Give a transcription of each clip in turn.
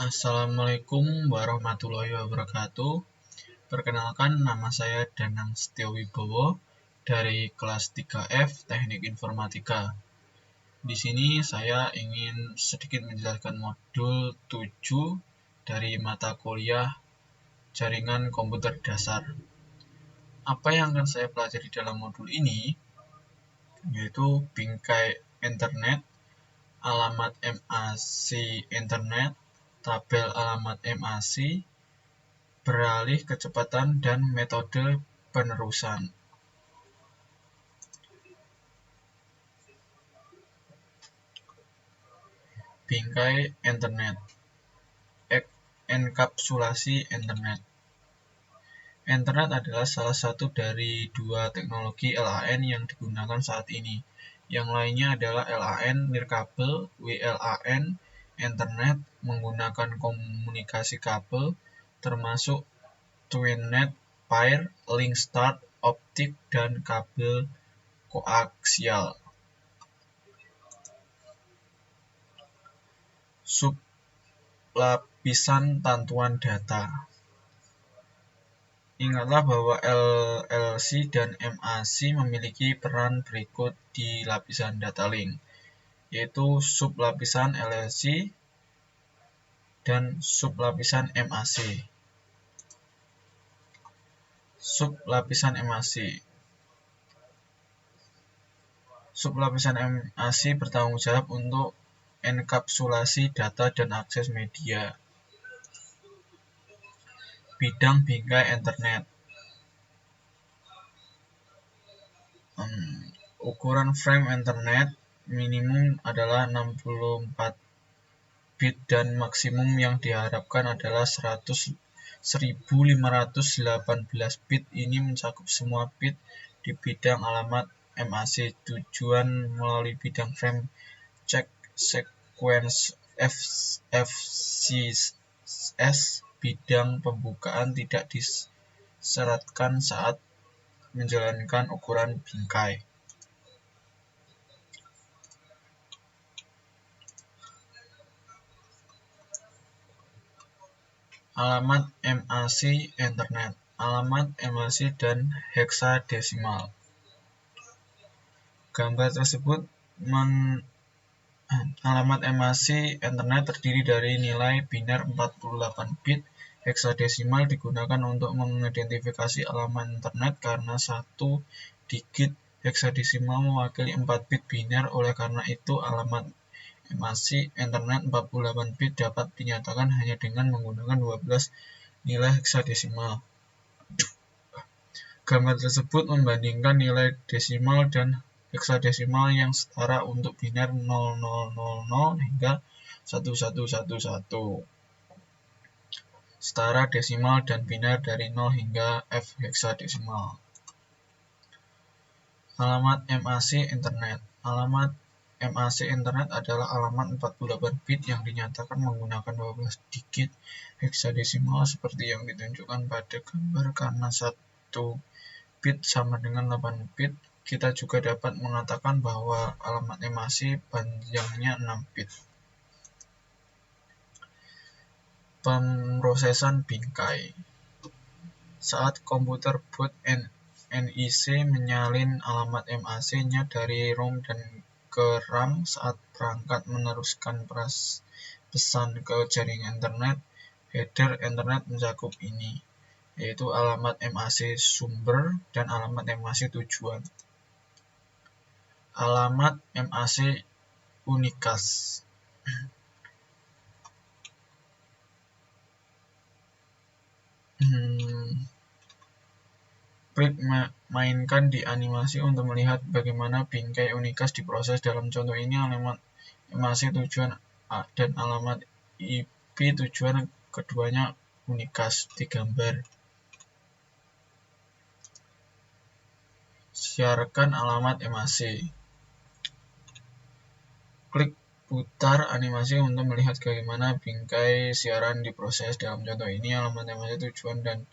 Assalamualaikum warahmatullahi wabarakatuh. Perkenalkan, nama saya Danang Setiowibowo dari kelas 3F Teknik Informatika. Di sini saya ingin sedikit menjelaskan modul 7 dari mata kuliah Jaringan Komputer Dasar. Apa yang akan saya pelajari dalam modul ini yaitu bingkai internet, alamat MAC internet, tabel alamat MAC, beralih kecepatan, dan metode penerusan. Bingkai internet, enkapsulasi internet. Internet adalah salah satu dari dua teknologi LAN yang digunakan saat ini. Yang lainnya adalah LAN nirkabel, WLAN, Internet menggunakan komunikasi kabel, termasuk TwinNet, Pair, Link Start, optik, dan kabel koaksial. Sublapisan tantuan data. Ingatlah bahwa LLC dan MAC memiliki peran berikut di lapisan data link, yaitu sublapisan LLC dan sublapisan MAC. Sublapisan MAC. Sublapisan MAC bertanggung jawab untuk enkapsulasi data dan akses media. Bidang bingkai internet. Ukuran frame internet minimum adalah 64 bit dan maksimum yang diharapkan adalah 1518 bit. Ini mencakup semua bit di bidang alamat MAC. Tujuan melalui bidang frame check sequence FCS bidang pembukaan tidak disyaratkan saat menjalankan ukuran bingkai. Alamat MAC internet, alamat MAC dan heksadesimal. Gambar tersebut alamat MAC internet terdiri dari nilai biner 48 bit. Heksadesimal digunakan untuk mengidentifikasi alamat internet karena satu digit heksadesimal mewakili 4 bit biner. Oleh karena itu, alamat MAC internet 48 bit dapat dinyatakan hanya dengan menggunakan 12 nilai heksadesimal. Gambar tersebut membandingkan nilai desimal dan heksadesimal yang setara untuk biner 0000 hingga 1111. Setara desimal dan biner dari 0 hingga F heksadesimal. Alamat MAC internet. Alamat MAC internet adalah alamat 48 bit yang dinyatakan menggunakan 12 digit heksadesimal seperti yang ditunjukkan pada gambar. Karena 1 bit sama dengan 8 bit, kita juga dapat mengatakan bahwa alamat MAC panjangnya 6 bit. Pemrosesan bingkai. Saat komputer boot NIC menyalin alamat MAC-nya dari ROM dan ke RAM saat perangkat meneruskan pesan ke jaringan internet, header internet mencakup ini, yaitu alamat MAC sumber dan alamat MAC tujuan. Alamat MAC unicast. Klik mainkan di animasi untuk melihat bagaimana bingkai unicast diproses. Dalam contoh ini, alamat MAC tujuan dan alamat IP tujuan keduanya unicast digambar. Siarkan alamat MAC. Klik putar animasi untuk melihat bagaimana bingkai siaran diproses. Dalam contoh ini, alamat MAC tujuan dan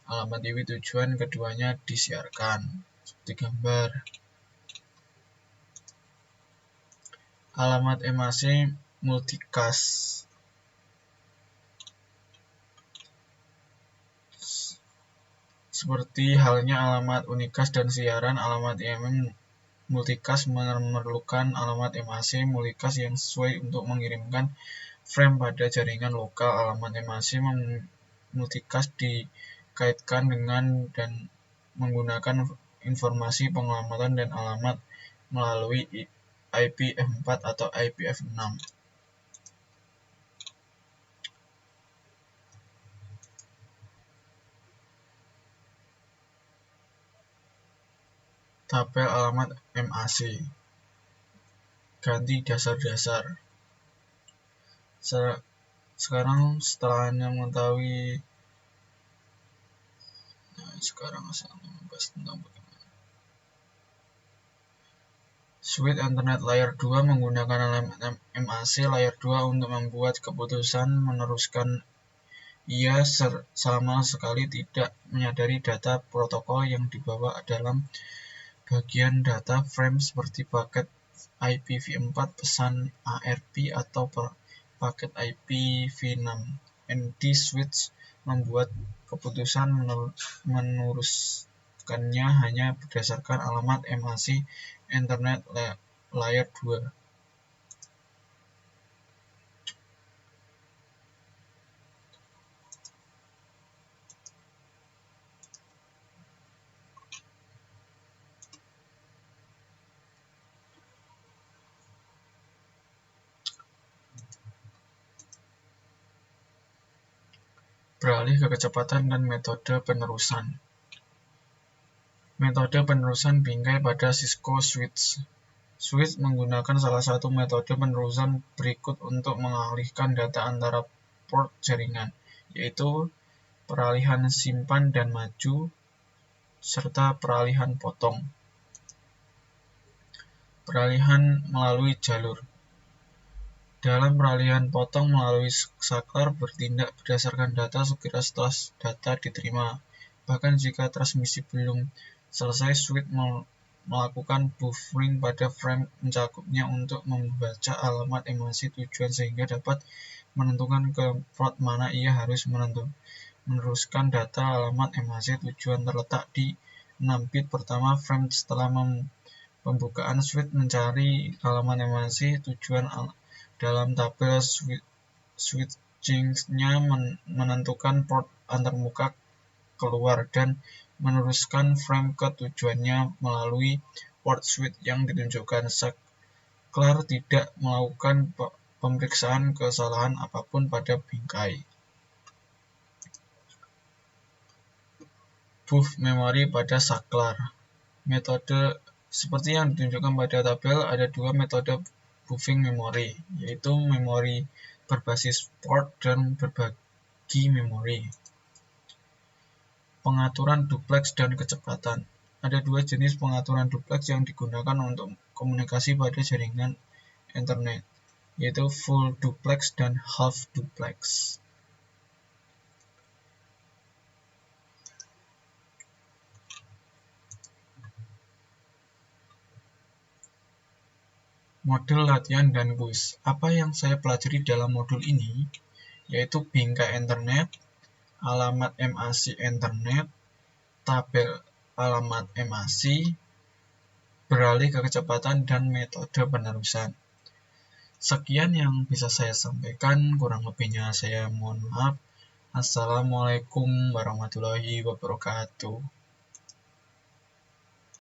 alamat IP tujuan keduanya disiarkan seperti gambar. Alamat MAC multicast. Seperti halnya alamat unicast dan siaran, alamat IMM multicast memerlukan alamat MAC multicast yang sesuai untuk mengirimkan frame pada jaringan lokal. Alamat MAC multicast dikaitkan dengan dan menggunakan informasi pengamatan dan alamat melalui IPv4 atau IPv6. Tabel alamat MAC. Ganti dasar-dasar. Sekarang setelah Anda mengetahui sekarang saya membahas tentang bagaimana Switch Ethernet Layer 2 menggunakan alamat MAC Layer 2 untuk membuat keputusan meneruskan. Ia sama sekali tidak menyadari data protokol yang dibawa dalam bagian data frame seperti paket IPv4, pesan ARP, atau paket IPv6. ND switch membuat keputusan meneruskannya hanya berdasarkan alamat MAC Ethernet Layer 2. Beralih ke kecepatan dan metode penerusan. Metode penerusan bingkai pada Cisco switch. Switch menggunakan salah satu metode penerusan berikut untuk mengalihkan data antara port jaringan, yaitu peralihan simpan dan maju, serta peralihan potong. Peralihan melalui jalur. Dalam peralihan potong melalui saklar bertindak berdasarkan data segera setelah data diterima. Bahkan jika transmisi belum selesai, switch melakukan buffering pada frame mencakupnya untuk membaca alamat MAC tujuan sehingga dapat menentukan ke port mana ia harus meneruskan data. Alamat MAC tujuan terletak di 6 bit pertama frame. Setelah pembukaan, switch mencari alamat MAC tujuan dalam tabel switching-nya, menentukan port antarmuka keluar, dan meneruskan frame ke tujuannya melalui port switch yang ditunjukkan. Saklar tidak melakukan pemeriksaan kesalahan apapun pada bingkai. Buff memori pada saklar. Metode seperti yang ditunjukkan pada tabel, ada dua metode buffing memori, yaitu memori berbasis port dan berbagi memori. Pengaturan duplex dan kecepatan. Ada dua jenis pengaturan duplex yang digunakan untuk komunikasi pada jaringan Ethernet, yaitu full duplex dan half duplex. Modul latihan dan kuis. Apa yang saya pelajari dalam modul ini, yaitu bingkai Ethernet, alamat MAC Ethernet, tabel alamat MAC, beralih ke kecepatan, dan metode penerusan. Sekian yang bisa saya sampaikan, kurang lebihnya saya mohon maaf. Assalamualaikum warahmatullahi wabarakatuh.